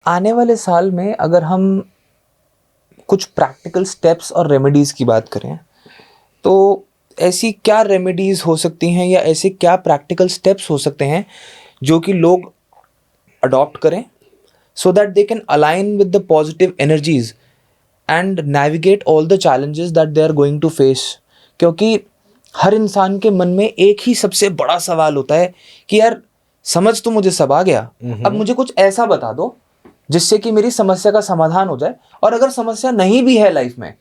आने वाले साल में अगर हम कुछ प्रैक्टिकल स्टेप्स और रेमेडीज़ की बात करें, तो ऐसी क्या रेमेडीज़ हो सकती हैं या ऐसे क्या प्रैक्टिकल स्टेप्स हो सकते हैं जो कि लोग अडॉप्ट करें, so that they can align with the positive energies and navigate all the challenges that they are going to face? क्योंकि हर इंसान के मन में एक ही सबसे बड़ा सवाल होता है कि यार समझ तो मुझे सब आ गया, अब मुझे कुछ ऐसा बता दो जिससे कि मेरी समस्या का समाधान हो जाए, और अगर समस्या नहीं भी है लाइफ में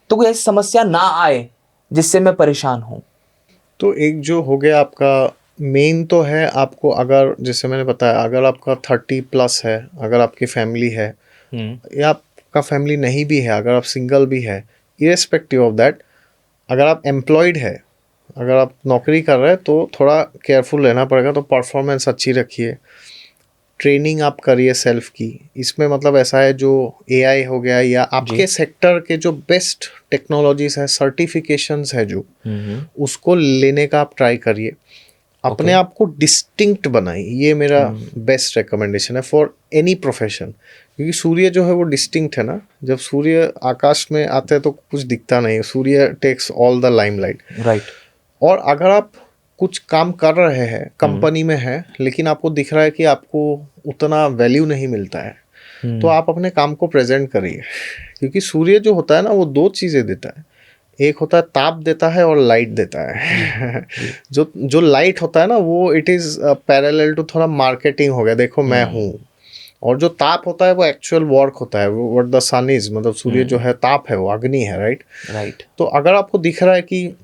तो कोई ऐसी समस्या ना आए जिससे मैं परेशान हूँ। तो एक जो हो गया आपका मेन तो है, आपको अगर जैसे मैंने बताया, अगर आपका 30+ है, अगर आपकी फैमिली है या आपका फैमिली नहीं भी है, अगर आप सिंगल भी है, इरेस्पेक्टिव ऑफ दैट, अगर आप एम्प्लॉयड है, अगर आप नौकरी कर रहे हैं तो थोड़ा केयरफुल रहना पड़ेगा। तो परफॉर्मेंस अच्छी रखिए, ट्रेनिंग आप करिए सेल्फ की। इसमें मतलब ऐसा है, जो एआई हो गया या आपके सेक्टर के जो बेस्ट टेक्नोलॉजीज है, सर्टिफिकेशंस है जो, उसको लेने का आप ट्राई करिए। अपने आप को डिस्टिंक्ट बनाइए, ये मेरा बेस्ट रिकमेंडेशन है फॉर एनी प्रोफेशन। क्योंकि सूर्य जो है वो डिस्टिंक्ट है ना, जब सूर्य आकाश में आते हैं तो कुछ दिखता नहीं है, सूर्य takes all the limelight. Right. और अगर आप कुछ काम कर रहे हैं, कंपनी में है, लेकिन आपको दिख रहा है कि आपको उतना वैल्यू नहीं मिलता है, तो आप अपने काम को प्रेजेंट करिए। क्योंकि सूर्य जो होता है ना, वो दो चीज़ें देता है, एक होता है ताप देता है और लाइट देता है। जो लाइट होता है ना, वो इट इज़ पैरेलल टू थोड़ा मार्केटिंग हो गया, देखो मैं हूँ। और जो ताप होता है वो एक्चुअल वर्क होता है, वो व्हाट द सन इज, मतलब सूर्य जो है ताप है, वो अग्नि है, राइट। राइट। तो अगर आपको दिख रहा है कि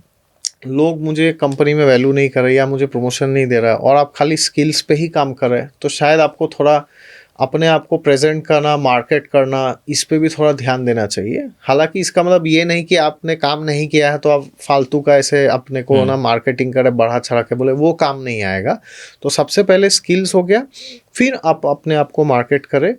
लोग मुझे कंपनी में वैल्यू नहीं कर रहे या मुझे प्रमोशन नहीं दे रहा है, और आप खाली स्किल्स पे ही काम कर रहे हैं, तो शायद आपको थोड़ा अपने आप को प्रेजेंट करना, मार्केट करना, इस पे भी थोड़ा ध्यान देना चाहिए। हालांकि इसका मतलब ये नहीं कि आपने काम नहीं किया है तो आप फालतू का ऐसे अपने को ना मार्केटिंग करे, बढ़ा चढ़ा के बोले, वो काम नहीं आएगा। तो सबसे पहले स्किल्स हो गया, फिर आप अपने आप को मार्केट करें।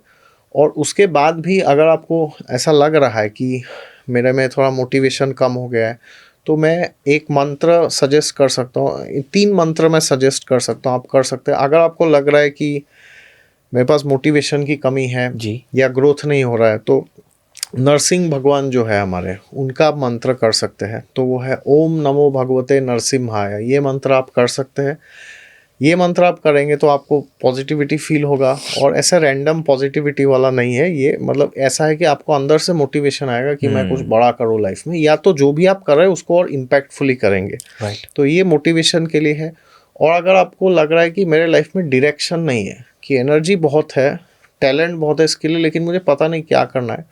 और उसके बाद भी अगर आपको ऐसा लग रहा है कि मेरे में थोड़ा मोटिवेशन कम हो गया है, तो मैं एक मंत्र सजेस्ट कर सकता हूँ, 3 मंत्र मैं सजेस्ट कर सकता हूँ, आप कर सकते हैं। अगर आपको लग रहा है कि मेरे पास मोटिवेशन की कमी है जी। या ग्रोथ नहीं हो रहा है, तो नरसिंह भगवान जो है हमारे, उनका आप मंत्र कर सकते हैं। तो वो है ओम नमो भगवते नरसिम्हाय, ये मंत्र आप कर सकते हैं। ये मंत्र आप करेंगे तो आपको पॉजिटिविटी फील होगा, और ऐसा रैंडम पॉजिटिविटी वाला नहीं है ये, मतलब ऐसा है कि आपको अंदर से मोटिवेशन आएगा कि मैं कुछ बड़ा करूँ लाइफ में, या तो जो भी आप कर रहे हैं उसको और इम्पैक्टफुली करेंगे। राइट। तो ये मोटिवेशन के लिए है। और अगर आपको लग रहा है कि मेरे लाइफ में डायरेक्शन नहीं है, कि एनर्जी बहुत है, टैलेंट बहुत है, स्किल है, लेकिन मुझे पता नहीं क्या करना है,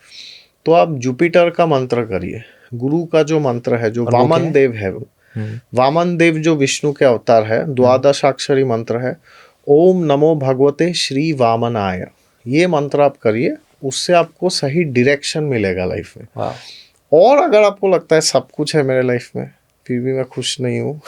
तो आप जुपिटर का मंत्र करिए। गुरु का जो मंत्र है, जो वामन देव है, वामन देव जो विष्णु के अवतार है, द्वादशाक्षरी मंत्र है, ओम नमो भगवते श्री वामनाय। ये मंत्र आप करिए, उससे आपको सही डायरेक्शन मिलेगा लाइफ में। और अगर आपको लगता है सब कुछ है मेरे लाइफ में, फिर भी मैं खुश नहीं हूँ,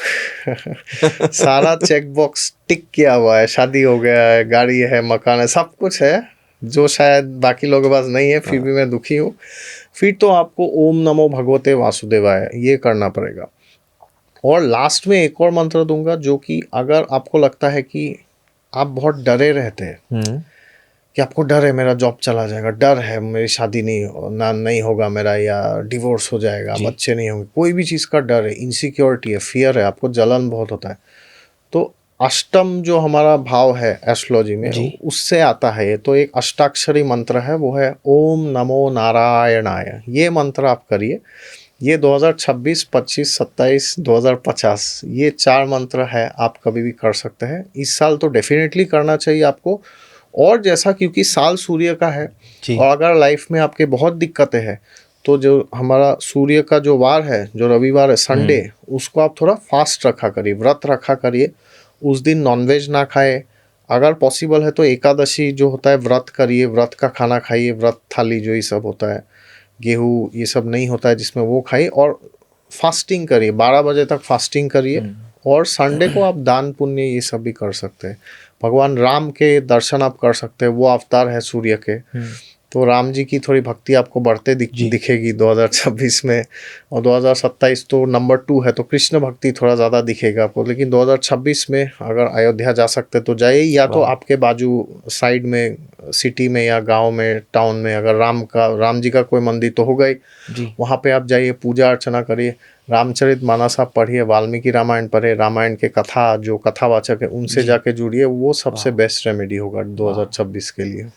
सारा चेक बॉक्स टिक किया हुआ है, शादी हो गया है, गाड़ी है, मकान है, सब कुछ है जो शायद बाकी लोगों के पास नहीं है, फिर भी मैं दुखी हूँ, फिर तो आपको ओम नमो भगवते वासुदेवाय ये करना पड़ेगा। और लास्ट में एक और मंत्र दूंगा, जो कि अगर आपको लगता है कि आप बहुत डरे रहते हैं, कि आपको डर है मेरा जॉब चला जाएगा, डर है मेरी शादी नहीं होगा मेरा, या डिवोर्स हो जाएगा, बच्चे नहीं होंगे, कोई भी चीज़ का डर है, इनसिक्योरिटी है, फियर है, आपको जलन बहुत होता है, तो अष्टम जो हमारा भाव है एस्ट्रोलॉजी में, उससे आता है ये। तो एक अष्टाक्षरी मंत्र है, वो है ओम नमो नारायणाय। ये मंत्र आप करिए। ये 2026, 25, 27, 2050, ये 4 मंत्र है, आप कभी भी कर सकते हैं। इस साल तो डेफिनेटली करना चाहिए आपको। और जैसा, क्योंकि साल सूर्य का है, और अगर लाइफ में आपके बहुत दिक्कतें हैं, तो जो हमारा सूर्य का जो वार है, जो रविवार है, संडे, उसको आप थोड़ा फास्ट रखा करिए, व्रत रखा करिए। उस दिन नॉनवेज ना खाए, अगर पॉसिबल है तो एकादशी जो होता है व्रत करिए, व्रत का खाना खाइए, व्रत थाली जो ये सब होता है, गेहूँ ये सब नहीं होता है जिसमें, वो खाइए। और फास्टिंग करिए, 12 बजे तक फास्टिंग करिए। और संडे को आप दान पुण्य ये सब भी कर सकते हैं। भगवान राम के दर्शन आप कर सकते हैं, वो अवतार है सूर्य के। तो राम जी की थोड़ी भक्ति आपको बढ़ते दिखेगी 2026 में। और 2027 तो नंबर 2 है, तो कृष्ण भक्ति थोड़ा ज़्यादा दिखेगा आपको। लेकिन 2026 में अगर अयोध्या जा सकते तो जाइए, या तो वाह। आपके बाजू साइड में सिटी में या गांव में टाउन में अगर राम जी का कोई मंदिर तो होगा ही, जी। वहाँ पे आप जाइए, पूजा अर्चना करिए, रामचरित मानस आप पढ़िए, वाल्मीकि रामायण पढ़े, रामायण के कथा जो कथावाचक है उनसे जी। जाके जुड़िए, वो सबसे वाह। बेस्ट रेमेडी होगा वाह। 2026 के लिए।